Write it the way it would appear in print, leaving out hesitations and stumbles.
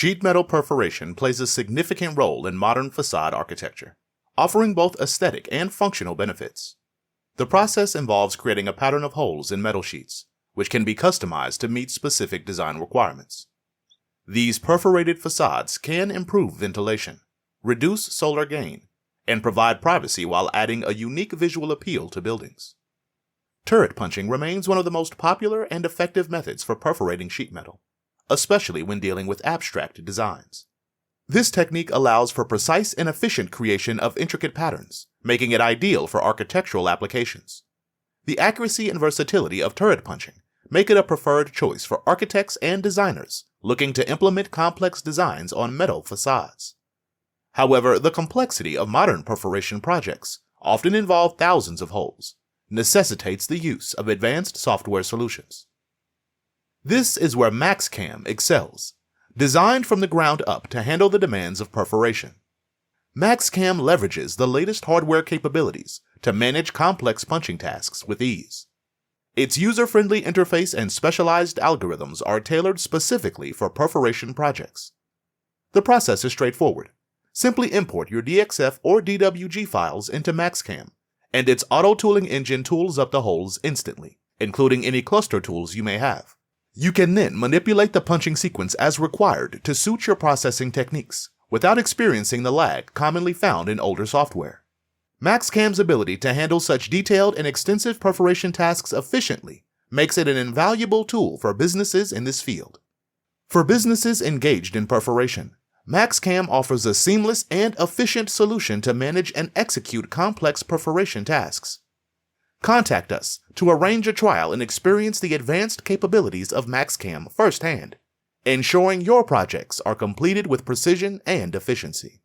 Sheet metal perforation plays a significant role in modern facade architecture, offering both aesthetic and functional benefits. The process involves creating a pattern of holes in metal sheets, which can be customized to meet specific design requirements. These perforated facades can improve ventilation, reduce solar gain, and provide privacy while adding a unique visual appeal to buildings. Turret punching remains one of the most popular and effective methods for perforating sheet metal, especially when dealing with abstract designs. This technique allows for precise and efficient creation of intricate patterns, making it ideal for architectural applications. The accuracy and versatility of turret punching make it a preferred choice for architects and designers looking to implement complex designs on metal facades. However, the complexity of modern perforation projects, often involve thousands of holes, necessitates the use of advanced software solutions. This is where MaxxCAM excels, designed from the ground up to handle the demands of perforation. MaxxCAM leverages the latest hardware capabilities to manage complex punching tasks with ease. Its user-friendly interface and specialized algorithms are tailored specifically for perforation projects. The process is straightforward. Simply import your DXF or DWG files into MaxxCAM, and its auto-tooling engine tools up the holes instantly, including any cluster tools you may have. You can then manipulate the punching sequence as required to suit your processing techniques, without experiencing the lag commonly found in older software. MaxxCAM's ability to handle such detailed and extensive perforation tasks efficiently makes it an invaluable tool for businesses in this field. For businesses engaged in perforation, MaxxCAM offers a seamless and efficient solution to manage and execute complex perforation tasks. Contact us to arrange a trial and experience the advanced capabilities of MaxxCAM firsthand, ensuring your projects are completed with precision and efficiency.